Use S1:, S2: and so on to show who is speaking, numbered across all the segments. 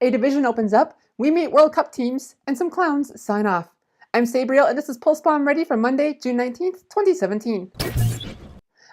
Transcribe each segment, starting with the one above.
S1: A division opens up, we meet World Cup teams, and some clowns sign off. I'm Sabriel, and this is Pulse Bomb ready for Monday, June 19th, 2017.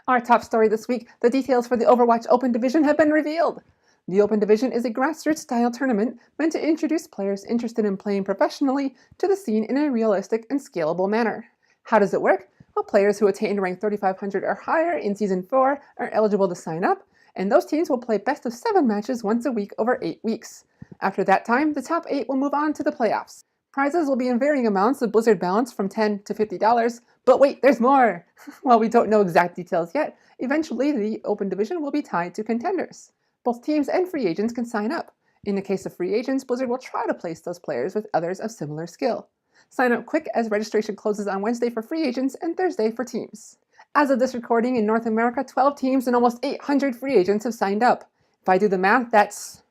S1: Our top story this week, the details for the Overwatch Open Division have been revealed. The Open Division is a grassroots-style tournament meant to introduce players interested in playing professionally to the scene in a realistic and scalable manner. How does it work? Well, players who attained rank 3500 or higher in Season 4 are eligible to sign up, and those teams will play best-of-7 matches once a week over 8 weeks. After that time, the top 8 will move on to the playoffs. Prizes will be in varying amounts of Blizzard balance from $10 to $50, but wait, there's more! While we don't know exact details yet, eventually the Open Division will be tied to Contenders. Both teams and free agents can sign up. In the case of free agents, Blizzard will try to place those players with others of similar skill. Sign up quick as registration closes on Wednesday for free agents and Thursday for teams. As of this recording, in North America, 12 teams and almost 800 free agents have signed up. If I do the math, that's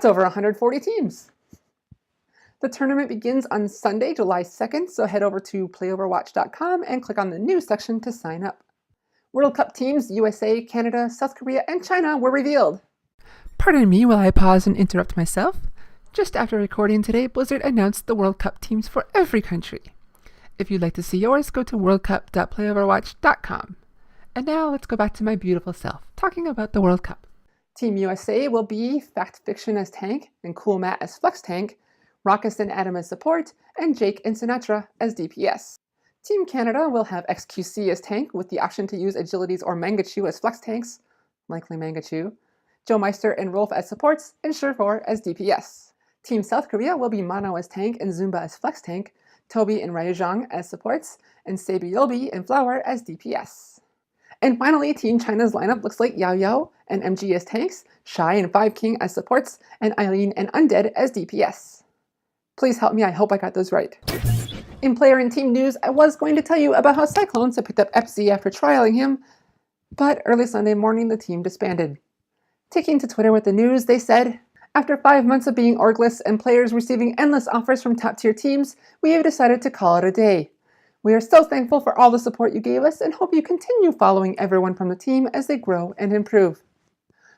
S1: over 140 teams. The tournament begins on Sunday, July 2nd, so head over to playoverwatch.com and click on the news section to sign up. World Cup teams USA, Canada, South Korea, and China were revealed.
S2: Pardon me while I pause and interrupt myself. Just after recording today, Blizzard announced the World Cup teams for every country. If you'd like to see yours, go to worldcup.playoverwatch.com. And now let's go back to my beautiful self, talking about the World Cup.
S1: Team USA will be Fact Fiction as tank, and Cool Matt as flex tank, Raucous and Adam as support, and Jake and Sinatra as DPS. Team Canada will have XQC as tank with the option to use Agilities or Mangachu as flex tanks, likely Mangachu, Joe Meister and Rolf as supports, and Sherfor as DPS. Team South Korea will be Mono as tank and Zumba as flex tank, Toby and Ryujong as supports, and Sabi and Flower as DPS. And finally, Team China's lineup looks like Yao Yao and MG as tanks, Shy and Five King as supports, and Eileen and Undead as DPS. Please help me, I hope I got those right. In player and team news, I was going to tell you about how Cyclowns had picked up FZ after trialing him, but early Sunday morning the team disbanded. Taking to Twitter with the news, they said, "After 5 months of being orgless and players receiving endless offers from top-tier teams, we have decided to call it a day. We are so thankful for all the support you gave us and hope you continue following everyone from the team as they grow and improve."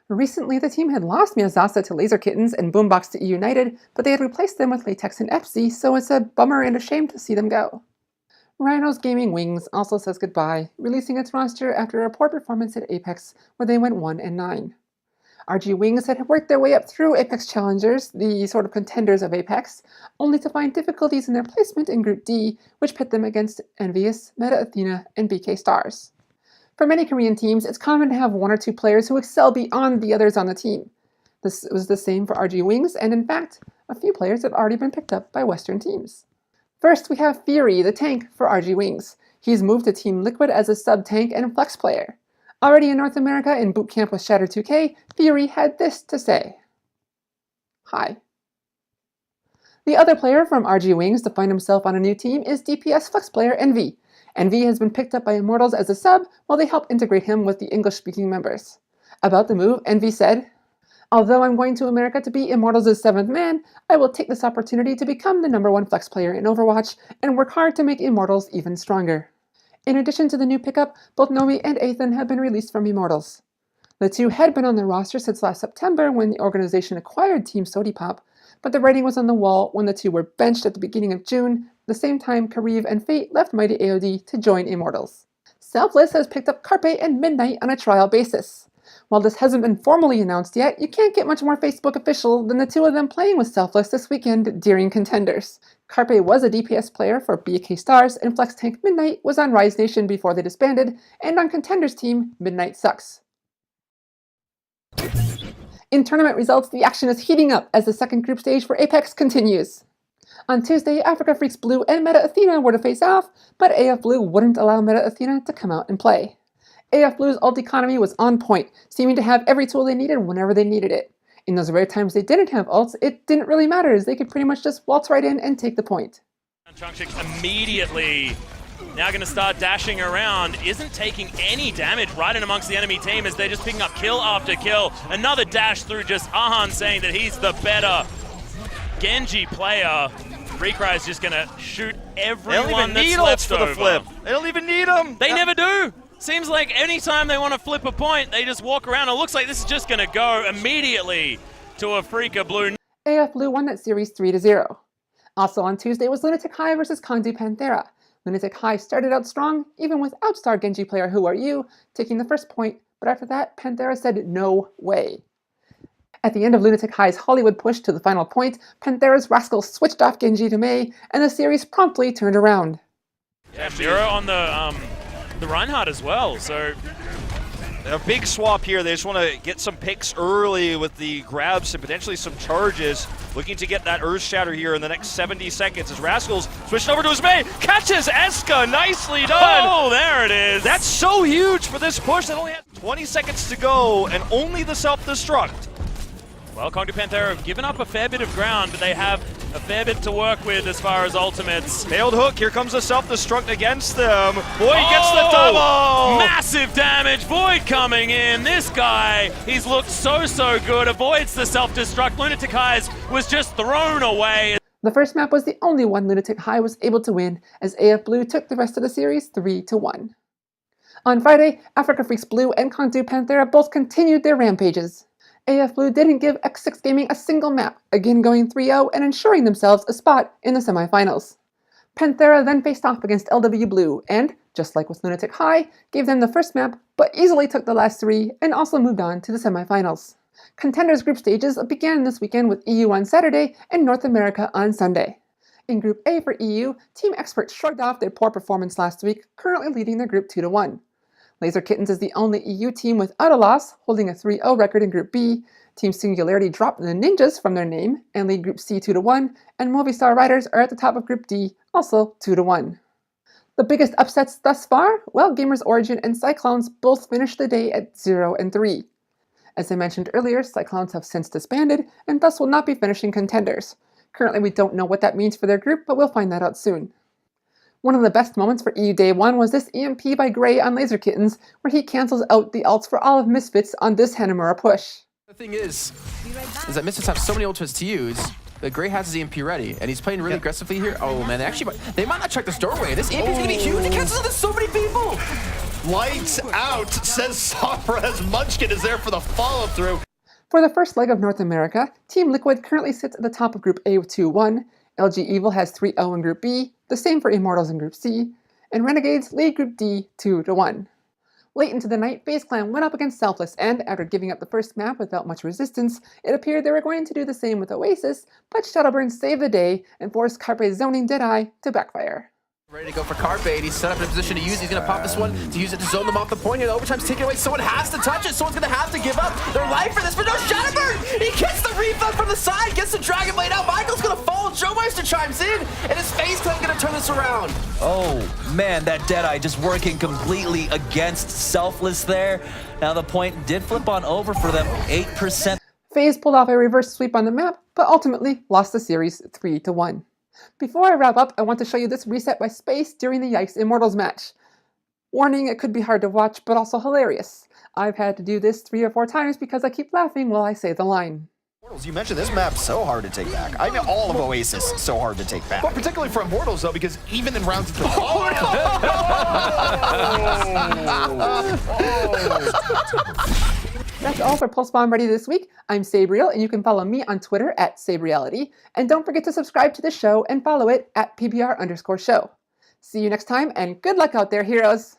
S1: Recently, the team had lost Miyazasa to Laser Kittens and Boombox to E United, but they had replaced them with Latex and FZ, so it's a bummer and a shame to see them go. Rhinos Gaming Wings also says goodbye, releasing its roster after a poor performance at Apex, where they went 1-9. RG Wings had worked their way up through Apex Challengers, the sort of contenders of Apex, only to find difficulties in their placement in Group D, which pit them against Envious, Meta Athena, and BK Stars. For many Korean teams, it's common to have 1 or 2 players who excel beyond the others on the team. This was the same for RG Wings, and in fact, a few players have already been picked up by Western teams. First, we have Fury, the tank for RG Wings. He's moved to Team Liquid as a sub-tank and flex player. Already in North America in boot camp with Shatter 2K, Fury had this to say. Hi. The other player from RG Wings to find himself on a new team is DPS flex player Envy. Envy has been picked up by Immortals as a sub while they help integrate him with the English-speaking members. About the move, Envy said, "Although I'm going to America to be Immortals' 7th man, I will take this opportunity to become the #1 flex player in Overwatch and work hard to make Immortals even stronger." In addition to the new pickup, both Nomi and Ethan have been released from Immortals. The two had been on the roster since last September when the organization acquired Team Sodipop, but the writing was on the wall when the two were benched at the beginning of June, the same time Kariv and Fate left Mighty AOD to join Immortals. Selfless has picked up Carpe and Midnight on a trial basis. While this hasn't been formally announced yet, you can't get much more Facebook official than the two of them playing with Selfless this weekend during Contenders. Carpe was a DPS player for BK Stars, and Flex Tank Midnight was on Rise Nation before they disbanded, and on Contenders team, Midnight sucks. In tournament results, the action is heating up as the second group stage for Apex continues. On Tuesday, Africa Freaks Blue and Meta Athena were to face off, but AF Blue wouldn't allow Meta Athena to come out and play. AF Blue's ult economy was on point, seeming to have every tool they needed whenever they needed it. In those rare times they didn't have ults, it didn't really matter as they could pretty much just waltz right in and take the point.
S3: Chungchik immediately now going to start dashing around, isn't taking any damage right in amongst the enemy team as they're just picking up kill after kill. Another dash through just Ahan saying that he's the better Genji player. Recry is just going to shoot everyone that's left over.
S4: They don't even need them.
S3: They never do. Seems like anytime they want to flip a point, they just walk around. It looks like this is just going to go immediately to a Freaka Blue.
S1: AF Blue won that series 3-0. Also on Tuesday was lunatic-hai versus Kandu Panthera. lunatic-hai started out strong, even without star Genji player Who Are You taking the first point, but after that, Panthera said no way. At the end of lunatic-hai's Hollywood push to the final point, Panthera's Rascal switched off Genji to Mei, and the series promptly turned around.
S3: Yeah, Mira on the Reinhardt as well, so
S4: a big swap here. They just want to get some picks early with the grabs and potentially some charges. Looking to get that Earth Shatter here in the next 70 seconds as Rascals switched over to his Mei. Catches Eska. Nicely done.
S3: Oh, there it is.
S4: That's so huge for this push. That only has 20 seconds to go and only the self-destruct.
S3: Well, Kandu Panthera have given up a fair bit of ground, but they have a fair bit to work with as far as ultimates.
S4: Failed hook. Here comes the self-destruct against them. Void gets the double.
S3: Massive damage. Void coming in. This guy, he's looked so good. Avoids the self-destruct. lunatic-hai's was just thrown away.
S1: The first map was the only one lunatic-hai was able to win, as AF Blue took the rest of the series 3-1. On Friday, Africa Freaks Blue and Kandu Panthera both continued their rampages. AF Blue didn't give X6 Gaming a single map, again going 3-0 and ensuring themselves a spot in the semifinals. Panthera then faced off against LW Blue and, just like with lunatic-hai, gave them the first map, but easily took the last 3 and also moved on to the semifinals. Contenders group stages began this weekend with EU on Saturday and North America on Sunday. In Group A for EU, Team Expert shrugged off their poor performance last week, currently leading their group 2-1. Laser Kittens is the only EU team without a loss, holding a 3-0 record in Group B. Team Singularity dropped the Ninjas from their name and lead Group C 2-1, and Movistar Riders are at the top of Group D, also 2-1. The biggest upsets thus far? Well, Gamers Origin and Cyclowns both finished the day at 0-3. As I mentioned earlier, Cyclowns have since disbanded, and thus will not be finishing Contenders. Currently we don't know what that means for their group, but we'll find that out soon. One of the best moments for EU Day 1 was this EMP by Gray on Laser Kittens, where he cancels out the ults for all of Misfits on this Hanamura push.
S5: The thing is that Misfits have so many ultimates to use that Gray has his EMP ready, and he's playing really aggressively here. Oh man, they might not check this doorway. This EMP is gonna be huge. It cancels out so many people.
S6: Lights out, says Sopra as Munchkin is there for the follow-through.
S1: For the first leg of North America, Team Liquid currently sits at the top of Group A with 2-1, LG Evil has 3-0 in Group B, the same for Immortals in Group C, and Renegades lead Group D 2-1. Late into the night, FaZe Clan went up against Selfless, and after giving up the first map without much resistance, it appeared they were going to do the same with Oasis, but Shadowburn saved the day and forced Carpe's zoning Deadeye to backfire.
S5: Ready to go for Carpe, and he's set up in a position to use. He's gonna pop this one to use it to zone them off the point here. The overtime's taken away. Someone has to touch it. Someone's gonna have to give up their life for this. But no, Shadowburn! He gets the refund from the side, gets the Dragon Blade out. Michael's gonna fall. Joe Meister chimes in, and his FaZe Clan gonna turn this around.
S7: Oh man, that Deadeye just working completely against Selfless there. Now the point did flip on over for them, 8%.
S1: FaZe pulled off a reverse sweep on the map, but ultimately lost the series 3-1. Before I wrap up, I want to show you this reset by Space during the Yikes Immortals match. Warning, it could be hard to watch, but also hilarious. I've had to do this 3 or 4 times because I keep laughing while I say the line.
S6: You mentioned this map's so hard to take back. I mean, all of Oasis so hard to take back.
S8: But particularly for Immortals, though, because even in rounds of the
S1: That's all for Pulse Bomb Ready this week. I'm Sabriel, and you can follow me on Twitter at Sabriality. And don't forget to subscribe to the show and follow it at PBR_show. See you next time, and good luck out there, heroes!